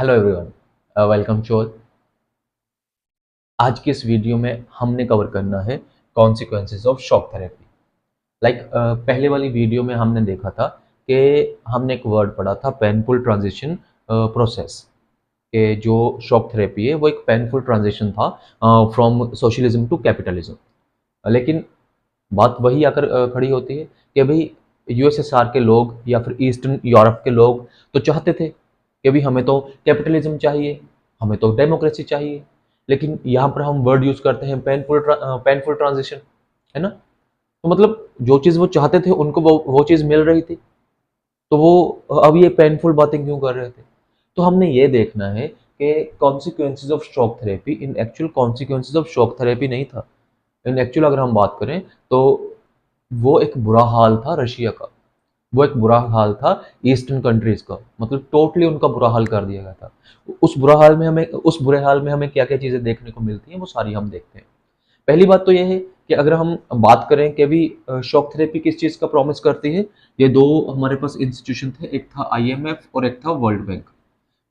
Hello everyone, welcome to all. आज की इस वीडियो में हमने कवर करना है कॉन्सिक्वेंसेस ऑफ शॉक थेरेपी। पहले वाली वीडियो में हमने देखा था कि हमने एक वर्ड पढ़ा था पेनफुल ट्रांजिशन प्रोसेस, कि जो शॉक थेरेपी है वो एक पेनफुल ट्रांजिशन था फ्रॉम सोशलिज्म टू कैपिटलिज्म। लेकिन बात वही आकर खड़ी होती है कि भाई यूएसएसआर के लोग या फिर ईस्टर्न यूरोप के लोग तो चाहते थे कि भाई हमें तो कैपिटलिज्म चाहिए, हमें तो डेमोक्रेसी चाहिए। लेकिन यहाँ पर हम वर्ड यूज करते हैं पेनफुल ट्रांजिशन, है ना। तो मतलब जो चीज़ वो चाहते थे उनको वो चीज़ मिल रही थी, तो वो अब ये पेनफुल बातें क्यों कर रहे थे। तो हमने ये देखना है कि consequences of shock therapy in actual consequences of shock therapy नहीं था। इन एक्चुअल अगर हम बात करें तो वो एक बुरा हाल था रशिया का, वो एक बुरा हाल था ईस्टर्न कंट्रीज का, मतलब टोटली उनका बुरा हाल कर दिया गया था। उस बुरे हाल में हमें क्या क्या चीज़ें देखने को मिलती हैं वो सारी हम देखते हैं। पहली बात तो ये है कि अगर हम बात करें कि अभी शॉक थेरेपी किस चीज़ का प्रॉमिस करती है। ये दो हमारे पास इंस्टीट्यूशन थे, एक था आईएमएफ और एक था वर्ल्ड बैंक।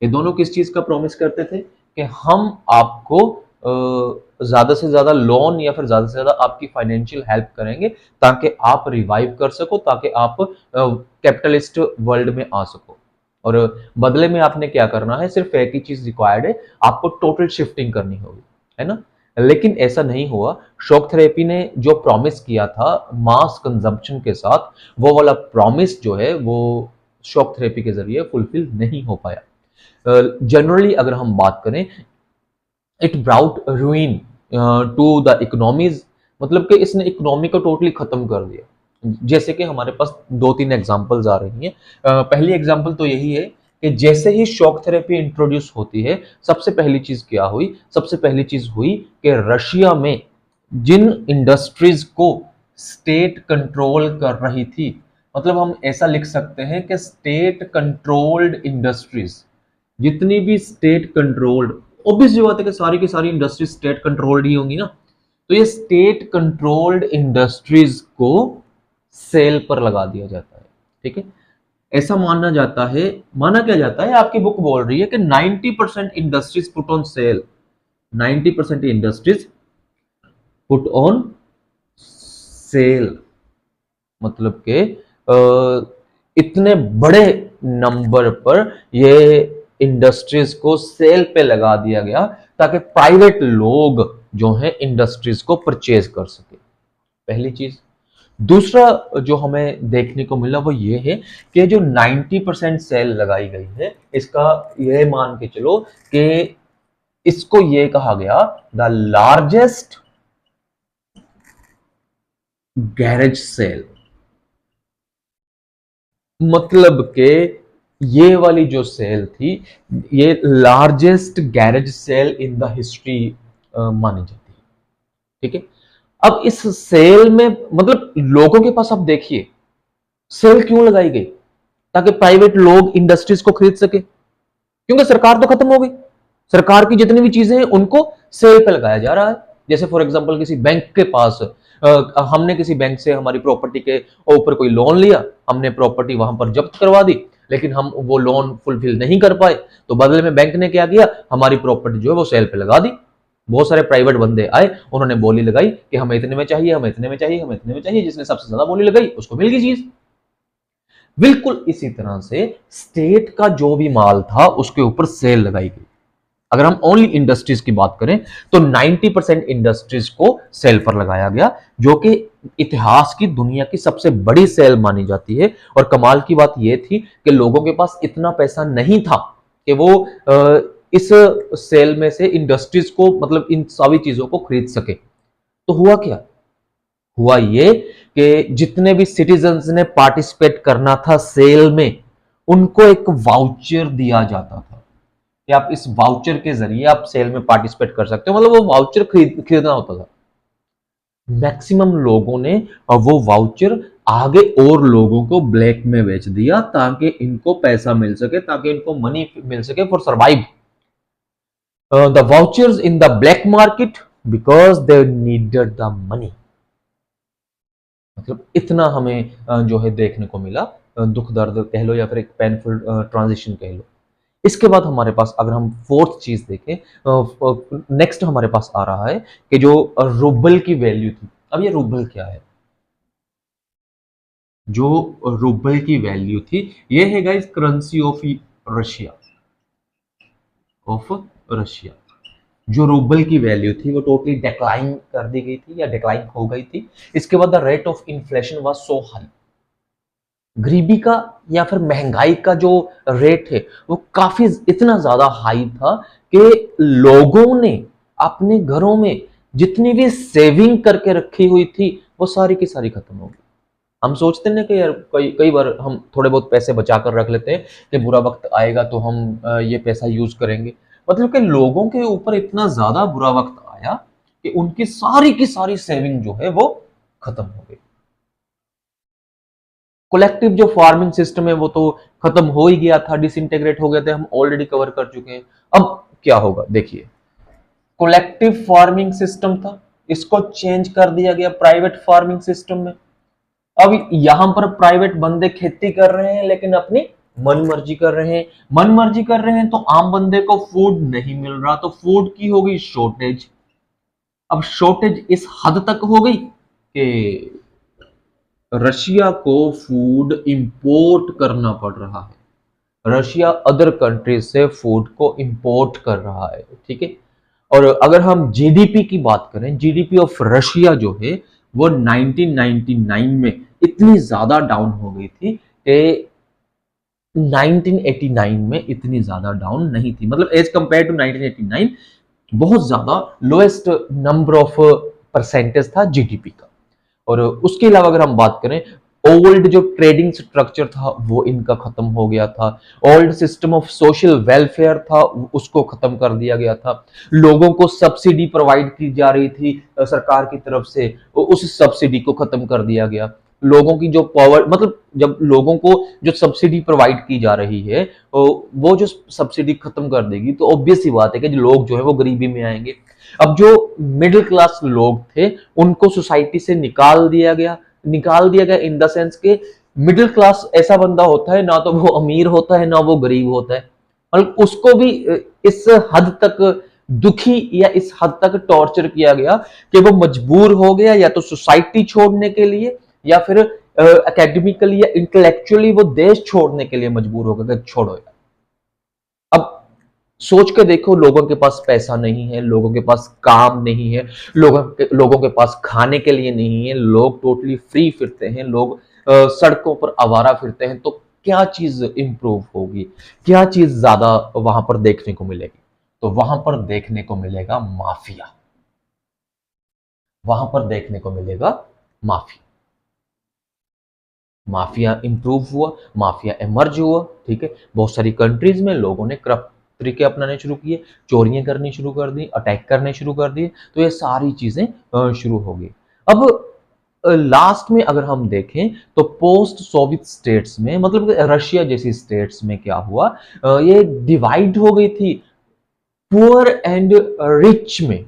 ये दोनों किस चीज़ का प्रॉमिस करते थे कि हम आपको ज़्यादा से ज़्यादा लोन या फिर ज़्यादा से ज़्यादा आपकी फाइनेंशियल हेल्प करेंगे ताकि आप रिवाइव कर सको, ताकि आप कैपिटलिस्ट वर्ल्ड में आ सको। और बदले में आपने क्या करना है, सिर्फ एक ही चीज़ रिक्वायर्ड है, आपको टोटल शिफ्टिंग करनी होगी, है ना। लेकिन ऐसा नहीं हुआ। शॉक थेरेपी ने जो प्रॉमिस किया था मास कंजम्पशन के साथ, वो वाला प्रॉमिस जो है वो शॉक थेरेपी के जरिए फुलफिल नहीं हो पाया। जनरली अगर हम बात करें, it brought ruin to the economies, मतलब कि इसने इकोनॉमी को टोटली खत्म कर दिया। जैसे कि हमारे पास दो तीन एग्जांपल्स आ रही हैं। पहली एग्जांपल तो यही है कि जैसे ही शॉक थेरेपी इंट्रोड्यूस होती है, सबसे पहली चीज क्या हुई, सबसे पहली चीज हुई कि रशिया में जिन इंडस्ट्रीज को स्टेट कंट्रोल कर रही थी, मतलब हम ऐसा लिख सकते हैं कि स्टेट कंट्रोल्ड इंडस्ट्रीज, जितनी भी स्टेट कंट्रोल्ड, ऑब्वियस बात है कि सारी की सारी इंडस्ट्रीज स्टेट कंट्रोल्ड ही होंगी ना। तो ये स्टेट कंट्रोल्ड इंडस्ट्रीज को सेल पर लगा दिया जाता है, ठीक है। ऐसा माना जाता है, माना क्या जाता है, आपकी बुक बोल रही है कि 90% industries put on sale, 90% industries put on sale, मतलब के इतने बड़े नंबर पर ये इंडस्ट्रीज को सेल पे लगा दिया गया ताकि प्राइवेट लोग जो हैं इंडस्ट्रीज को परचेज कर सके। पहली चीज। दूसरा जो हमें देखने को मिला वो ये है कि जो 90% सेल लगाई गई है, इसका ये मान के चलो कि इसको ये कहा गया द लार्जेस्ट गैरेज सेल, मतलब के ये वाली जो सेल थी, ये largest garage sale in the history मानी जाती है, ठीक है। अब इस सेल में मतलब लोगों के पास, अब देखिए सेल क्यों लगाई गई, ताकि प्राइवेट लोग इंडस्ट्रीज को खरीद सके, क्योंकि सरकार तो खत्म हो गई। सरकार की जितनी भी चीजें हैं उनको सेल पे लगाया जा रहा है। जैसे फॉर एग्जांपल किसी बैंक के पास हमने किसी बैंक से हमारी प्रॉपर्टी के ऊपर कोई लोन लिया, हमने प्रॉपर्टी वहां पर जब्त करवा दी, लेकिन हम वो लोन फुलफिल नहीं कर पाए, तो बदले में बैंक ने क्या किया, हमारी प्रॉपर्टी जो है वो सेल पे लगा दी। बहुत सारे प्राइवेट बंदे आए, उन्होंने बोली लगाई कि हमें इतने में चाहिए, हमें इतने में चाहिए, हमें इतने में चाहिए, जिसने सबसे ज्यादा बोली लगाई उसको मिल गई चीज। बिल्कुल इसी तरह से स्टेट का जो भी माल था उसके ऊपर सेल लगाई गई। अगर हम ओनली इंडस्ट्रीज की बात करें तो 90% इंडस्ट्रीज को सेल पर लगाया गया, जो कि इतिहास की दुनिया की सबसे बड़ी सेल मानी जाती है। और कमाल की बात यह थी कि लोगों के पास इतना पैसा नहीं था कि वो इस सेल में से इंडस्ट्रीज को, मतलब इन सभी चीजों को खरीद सके। तो हुआ क्या, हुआ ये कि जितने भी सिटीजन्स ने पार्टिसिपेट करना था सेल में, उनको एक वाउचर दिया जाता था कि आप इस वाउचर के जरिए आप सेल में पार्टिसिपेट कर सकते हो, मतलब वो वाउचर खरीदना होता था। मैक्सिमम लोगों ने वो वाउचर आगे और लोगों को ब्लैक में बेच दिया ताकि इनको पैसा मिल सके, ताकि इनको मनी मिल सके for survive the vouchers in the black market because they needed the money. मतलब इतना हमें जो है देखने को मिला, दुख दर्द कह लो या फिर एक पेनफुल ट्रांजिशन कह लो। इसके बाद हमारे पास अगर हम फोर्थ चीज देखें, नेक्स्ट हमारे पास आ रहा है कि जो रूबल की वैल्यू थी। अब ये रूबल क्या है? जो रूबल की वैल्यू थी, ये है guys currency of Russia, of Russia. जो रूबल की वैल्यू थी वो टोटली डिक्लाइन कर दी गई थी या डिक्लाइन हो गई थी। इसके बाद the rate of inflation was so high, गरीबी का या फिर महंगाई का जो रेट है वो काफी इतना ज्यादा हाई था कि लोगों ने अपने घरों में जितनी भी सेविंग करके रखी हुई थी वो सारी की सारी खत्म हो गई। हम सोचते हैं ना कि यार कई कई बार हम थोड़े बहुत पैसे बचा कर रख लेते हैं कि बुरा वक्त आएगा तो हम ये पैसा यूज करेंगे। मतलब कि लोगों के ऊपर इतना ज्यादा बुरा वक्त आया कि उनकी सारी की सारी सेविंग जो है वो खत्म हो गई। कलेक्टिव जो फार्मिंग सिस्टम है वो तो खत्म हो ही गया था, डिसइंटीग्रेट हो गया था, हम ऑलरेडी कवर कर चुके हैं। अब क्या होगा देखिए, कलेक्टिव फार्मिंग सिस्टम था, इसको चेंज कर दिया गया प्राइवेट फार्मिंग सिस्टम में। अब यहां पर प्राइवेट बंदे खेती कर रहे हैं लेकिन अपनी मन मर्जी कर रहे हैं, मन मर्जी कर रहे हैं तो आम बंदे को फूड नहीं मिल रहा, तो फूड की हो गई शॉर्टेज। अब शॉर्टेज इस हद तक हो गई कि रशिया को फूड इंपोर्ट करना पड़ रहा है, रशिया अदर कंट्रीज से फूड को इंपोर्ट कर रहा है, ठीक है। और अगर हम जीडीपी की बात करें, जीडीपी ऑफ रशिया जो है वो 1999 में इतनी ज्यादा डाउन हो गई थी कि 1989 में इतनी ज्यादा डाउन नहीं थी, मतलब एज कंपेयर टू 1989 बहुत ज्यादा लोएस्ट नंबर ऑफ परसेंटेज था जीडीपी का। और उसके अलावा अगर हम बात करें, ओल्ड जो ट्रेडिंग स्ट्रक्चर था वो इनका खत्म हो गया था, old system of social welfare था उसको खत्म कर दिया गया था, लोगों को सब्सिडी प्रोवाइड की जा रही थी सरकार की तरफ से, उस सब्सिडी को खत्म कर दिया गया। लोगों की जो पावर, मतलब जब लोगों को जो सब्सिडी प्रोवाइड की जा रही है वो जो सब्सिडी खत्म कर देगी तो ऑब्वियस सी बात है कि जो लोग जो है वो गरीबी में आएंगे। अब जो मिडिल क्लास लोग थे उनको सोसाइटी से निकाल दिया गया, निकाल दिया गया इन द सेंस के मिडिल क्लास ऐसा बंदा होता है ना तो वो अमीर होता है ना वो गरीब होता है, मतलब उसको भी इस हद तक दुखी या इस हद तक टॉर्चर किया गया कि वो मजबूर हो गया या तो सोसाइटी छोड़ने के लिए या फिर एकेडमिकली या इंटेलेक्चुअली वो देश छोड़ने के लिए मजबूर हो गया, छोड़ो यार। अब सोच के देखो, लोगों के पास पैसा नहीं है, लोगों के पास काम नहीं है, लोगों के पास खाने के लिए नहीं है, लोग टोटली फ्री फिरते हैं, लोग सड़कों पर आवारा फिरते हैं, तो क्या चीज इंप्रूव होगी, क्या चीज ज्यादा वहां पर देखने को मिलेगी? तो वहां पर देखने को मिलेगा माफिया, वहां पर देखने को मिलेगा माफिया। माफिया इंप्रूव हुआ, माफिया एमर्ज हुआ, ठीक है। बहुत सारी कंट्रीज में लोगों ने करप्ट तरीके अपनाने शुरू किए, चोरियां करनी शुरू कर दी, अटैक करने शुरू कर दिए, तो ये सारी चीजें शुरू हो गई। अब लास्ट में अगर हम देखें तो पोस्ट सोवियत स्टेट्स में, मतलब रशिया जैसी स्टेट्स में क्या हुआ, ये डिवाइड हो गई थी पुअर एंड रिच में,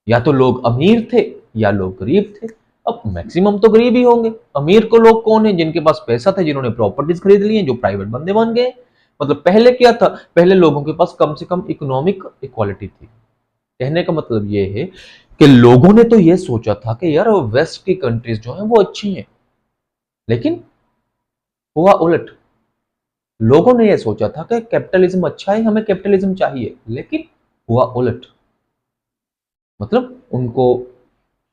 या तो लोग अमीर थे या लोग गरीब थे। अब मैक्सिमम तो गरीब ही होंगे, अमीर को लोग कौन है? जिनके पास पैसा था, जिन्होंने प्रॉपर्टीज खरीद ली हैं, जो प्राइवेट बंदे बन गए। मतलब पहले क्या था, पहले लोगों के पास कम से कम इकोनॉमिक इक्वालिटी थी। कहने का मतलब ये है कि लोगों ने तो ये सोचा था कि यार वेस्ट की कंट्रीज जो हैं वो अच्छी हैं, लेकिन हुआ उलट। लोगों ने ये सोचा था कि कैपिटलिज्म अच्छा है, हमें कैपिटलिज्म चाहिए, लेकिन हुआ उलट। मतलब उनको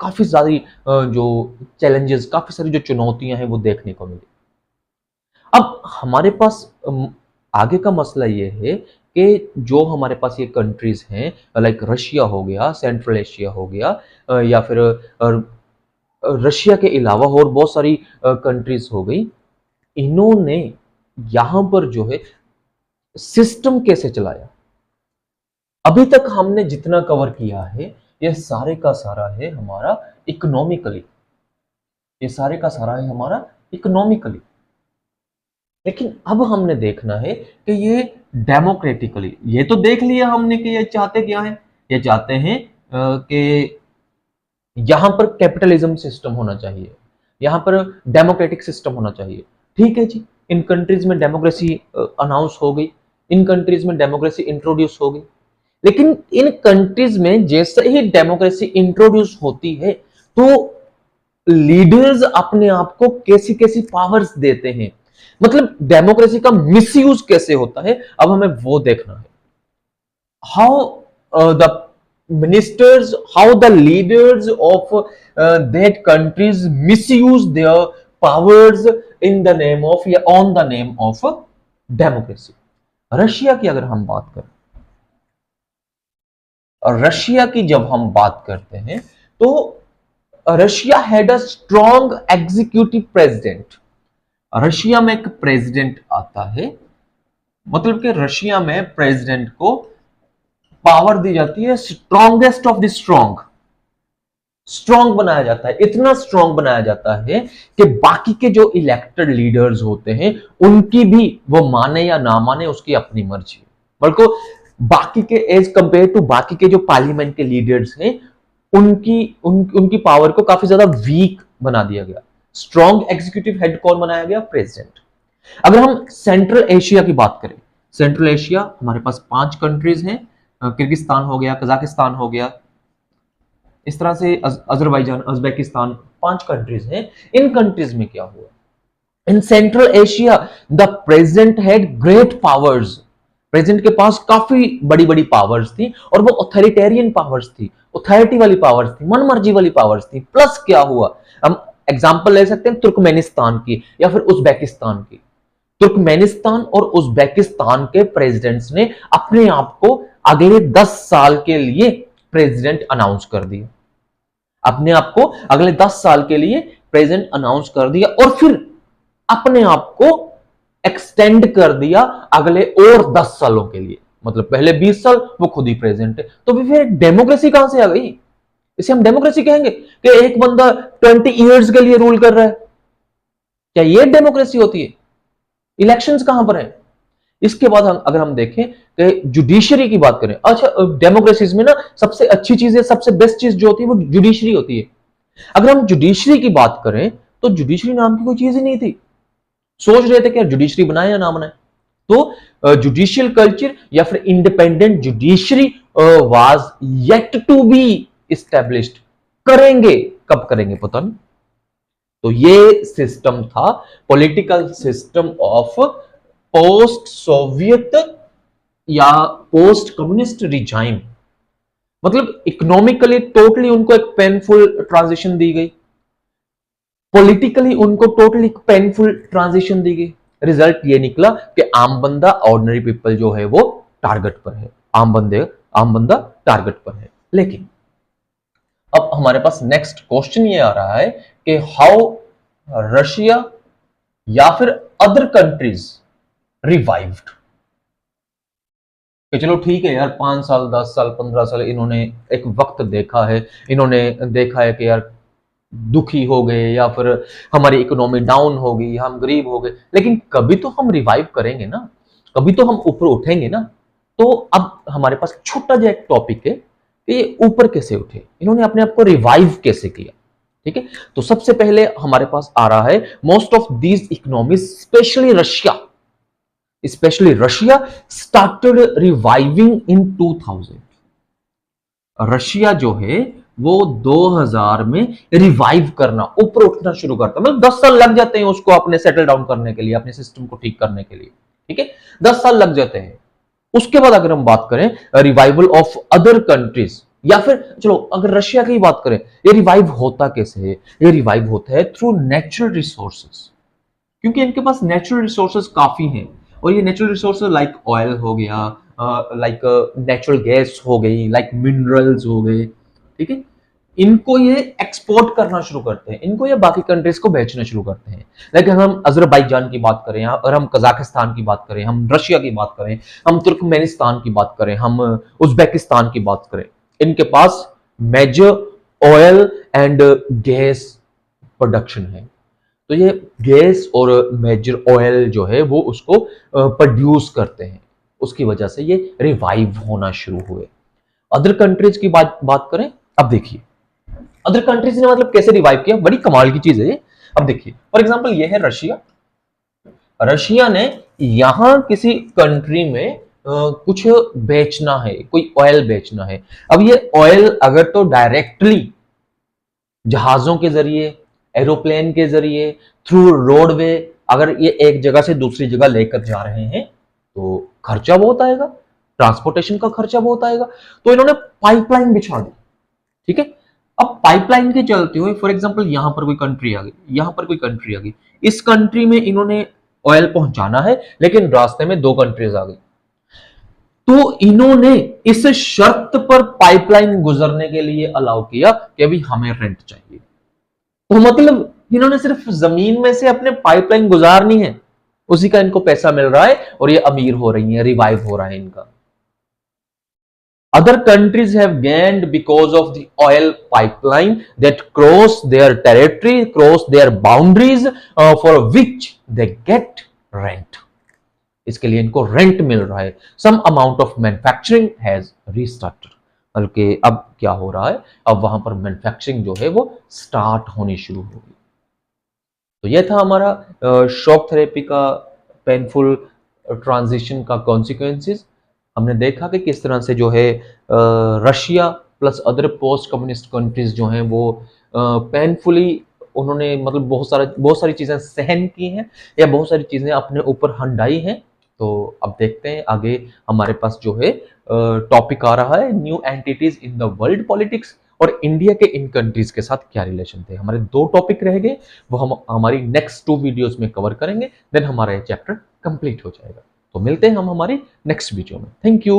काफी सारी जो चैलेंजेस, काफी सारी जो चुनौतियां हैं वो देखने को मिली। अब हमारे पास आगे का मसला ये है कि जो हमारे पास ये कंट्रीज हैं, लाइक रशिया हो गया, सेंट्रल एशिया हो गया, या फिर रशिया के अलावा और बहुत सारी कंट्रीज हो गई, इन्होंने यहां पर जो है सिस्टम कैसे चलाया। अभी तक हमने जितना कवर किया है ये सारे का सारा है हमारा इकोनॉमिकली, ये सारे का सारा है हमारा इकोनॉमिकली। लेकिन अब हमने देखना है कि ये डेमोक्रेटिकली, ये तो देख लिया हमने कि ये चाहते क्या है, ये चाहते हैं कि यहां पर कैपिटलिज्म सिस्टम होना चाहिए, यहां पर डेमोक्रेटिक सिस्टम होना चाहिए। ठीक है जी, इन कंट्रीज में डेमोक्रेसी अनाउंस हो गई, इन कंट्रीज में डेमोक्रेसी इंट्रोड्यूस हो गई। लेकिन इन कंट्रीज में जैसे ही डेमोक्रेसी इंट्रोड्यूस होती है तो लीडर्स अपने आप को कैसी कैसी पावर्स देते हैं, मतलब डेमोक्रेसी का मिसयूज कैसे होता है, अब हमें वो देखना है। how the ministers, how the leaders of that countries misuse their powers in the name of या on the name of democracy। Russia की अगर हम बात करें, रशिया की जब हम बात करते हैं तो Russia had a strong executive president. Russia में एक प्रेसिडेंट आता है, मतलब कि रशिया में प्रेसिडेंट को पावर दी जाती है strongest of the strong. Strong बनाया जाता है, इतना स्ट्रॉन्ग बनाया जाता है कि बाकी के जो इलेक्टेड लीडर्स होते हैं उनकी भी वो माने या ना माने उसकी अपनी मर्जी, बल्कि बाकी के एज कंपेयर टू बाकी के जो पार्लियामेंट के लीडर्स हैं उनकी पावर को काफी ज्यादा वीक बना दिया गया। स्ट्रॉन्ग एग्जीक्यूटिव हेड कौन बनाया गया? प्रेसिडेंट। अगर हम सेंट्रल एशिया की बात करें, सेंट्रल एशिया हमारे पास 5 कंट्रीज हैं, किर्गिस्तान हो गया, कजाकिस्तान हो गया, इस तरह से अजरबैजान, उज्बेकिस्तान, 5 कंट्रीज हैं। इन कंट्रीज में क्या हुआ? In central Asia the president had great powers. President के पास काफी बड़ी बड़ी पावर्स थी और वो ऑथोरिटेरियन पावर्स थी, अथॉरिटी वाली पावर्स थी, मनमर्जी वाली पावर्स थी। प्लस क्या हुआ, हम एग्जांपल ले सकते हैं तुर्कमेनिस्तान की या फिर उज्बेकिस्तान की। तुर्कमेनिस्तान और उज्बेकिस्तान के प्रेसिडेंट्स ने अपने आप को अगले 10 साल के लिए प्रेसिडेंट अनाउंस कर दिया, अपने आप को अगले 10 साल के लिए प्रेसिडेंट अनाउंस कर दिया और फिर अपने आप को एक्सटेंड कर दिया अगले और 10 सालों के लिए। मतलब पहले 20 साल वो खुद ही प्रेसिडेंट है, तो फिर डेमोक्रेसी कहां से आ गई? इसे हम डेमोक्रेसी कहेंगे कि एक बंदा 20 इयर्स के लिए रूल कर रहा है? क्या ये डेमोक्रेसी होती है? इलेक्शंस कहां पर है? इसके बाद अगर हम देखें कि जुडिशरी की बात करें, अच्छा डेमोक्रेसीज में ना सबसे अच्छी चीज है, सबसे बेस्ट चीज जो होती है वो जुडिशरी होती है। अगर हम जुडिशरी की बात करें तो जुडिशरी नाम की कोई चीज ही नहीं थी। सोच रहे थे कि जुडिशरी बनाए या ना बनाए, तो जुडिशियल कल्चर या फिर independent judiciary was yet to be established. करेंगे, कब करेंगे पता नहीं। तो ये सिस्टम था political system of post Soviet या पोस्ट कम्युनिस्ट रिजाइम। मतलब इकोनॉमिकली टोटली उनको एक पेनफुल ट्रांजिशन दी गई, पॉलिटिकली उनको टोटली पेनफुल ट्रांजिशन दी गई। रिजल्ट ये निकला कि आम बंदा, ऑर्डिनरी पीपल जो है वो टारगेट पर है, आम बंदा टारगेट पर है। लेकिन अब हमारे पास नेक्स्ट क्वेश्चन ये आ रहा है कि हाउ रशिया या फिर अदर कंट्रीज रिवाइव्ड। कि चलो ठीक है यार, 5 साल 10 साल 15 साल इन्होंने एक वक्त देखा है, इन्होंने देखा है कि यार दुखी हो गए या फिर हमारी इकोनॉमी डाउन हो गई, हम गरीब हो गए, लेकिन कभी तो हम रिवाइव करेंगे ना, कभी तो हम ऊपर उठेंगे ना। तो अब हमारे पास छोटा सा एक टॉपिक है कि ये ऊपर कैसे उठे, इन्होंने अपने आप को रिवाइव कैसे किया। ठीक है, तो सबसे पहले हमारे पास आ रहा है most of these economies specially Russia started reviving in 2000। Russia जो है वो 2000 में रिवाइव करना, ऊपर उठना शुरू करता है। मतलब 10 साल लग जाते हैं उसको अपने सेटल डाउन करने के लिए, अपने सिस्टम को ठीक करने के लिए। ठीक है, 10 साल लग जाते हैं। उसके बाद अगर हम बात करें रिवाइवल ऑफ अदर कंट्रीज, या फिर चलो अगर रशिया की बात करें, ये रिवाइव होता कैसे है? ये रिवाइव होता है थ्रू नेचुरल रिसोर्सेज, क्योंकि इनके पास नेचुरल रिसोर्सेज काफी हैं। और ये नेचुरल रिसोर्सेज लाइक ऑयल हो गया, लाइक नेचुरल गैस हो गई, लाइक मिनरल्स हो गए। ठीक है, इनको ये एक्सपोर्ट करना शुरू करते हैं, इनको ये बाकी कंट्रीज को बेचना शुरू करते हैं। लाइक हम अजरबैजान की बात करें, और हम कजाकिस्तान की बात करें, हम रशिया की बात करें, हम तुर्कमेनिस्तान की बात करें, हम उज्बेकिस्तान की बात करें, इनके पास major oil and gas production है। तो ये गैस और मेजर ऑयल जो है वो उसको प्रोड्यूस करते हैं, उसकी वजह से ये रिवाइव होना शुरू हुए। अदर कंट्रीज की बात करें, अब देखिए अदर कंट्रीज ने मतलब कैसे रिवाइव किया, बड़ी कमाल की चीज है ये। अब देखिए फॉर एग्जांपल ये है रशिया, रशिया ने यहां किसी कंट्री में कुछ बेचना है, कोई ऑयल बेचना है। अब ये ऑयल अगर तो डायरेक्टली जहाजों के जरिए, एरोप्लेन के जरिए, थ्रू रोडवे, अगर ये एक जगह से दूसरी जगह लेकर जा रहे हैं तो खर्चा बहुत आएगा, ट्रांसपोर्टेशन का खर्चा बहुत आएगा। तो इन्होंने पाइपलाइन बिछा दी, ठीक है। अब पाइपलाइन के चलते हुए फॉर एग्जांपल यहां पर कोई कंट्री आ गई, यहां पर कोई कंट्री आ गई, इस कंट्री में इन्होंने ऑयल पहुंचाना है, लेकिन रास्ते में दो कंट्रीज आ गई, तो इन्होंने इस शर्त पर पाइपलाइन गुजरने के लिए अलाउ किया कि अभी हमें रेंट चाहिए। तो मतलब इन्होंने सिर्फ जमीन में से अपने पाइपलाइन गुजारनी है, उसी का इनको पैसा मिल रहा है और ये अमीर हो रही है, रिवाइव हो रहा है इनका। Other countries have gained because of the oil pipeline that cross their territory, cross their boundaries, for which they get rent. इसके लिए इनको रेंट मिल रहा है। Some amount of manufacturing has restarted, बल्कि अब क्या हो रहा है, अब वहां पर मैन्युफैक्चरिंग जो है वो स्टार्ट होनी शुरू हो गई। तो यह था हमारा शॉक थेरेपी का पेनफुल ट्रांजिशन का कॉन्सिक्वेंसेस। हमने देखा कि किस तरह से जो है Russia plus other post communist countries जो हैं वो पेनफुली उन्होंने मतलब बहुत सारी चीजें सहन की हैं या बहुत सारी चीजें अपने ऊपर हंडाई हैं। तो अब देखते हैं आगे हमारे पास जो है टॉपिक आ रहा है new entities in the world politics, और इंडिया के इन कंट्रीज के साथ क्या रिलेशन थे। हमारे दो टॉपिक रह गए, वो हम हमारी नेक्स्ट 2 वीडियोस में कवर करेंगे, देन हमारा ये चैप्टर कंप्लीट हो जाएगा। तो मिलते हैं हम हमारी नेक्स्ट वीडियो में। Thank you.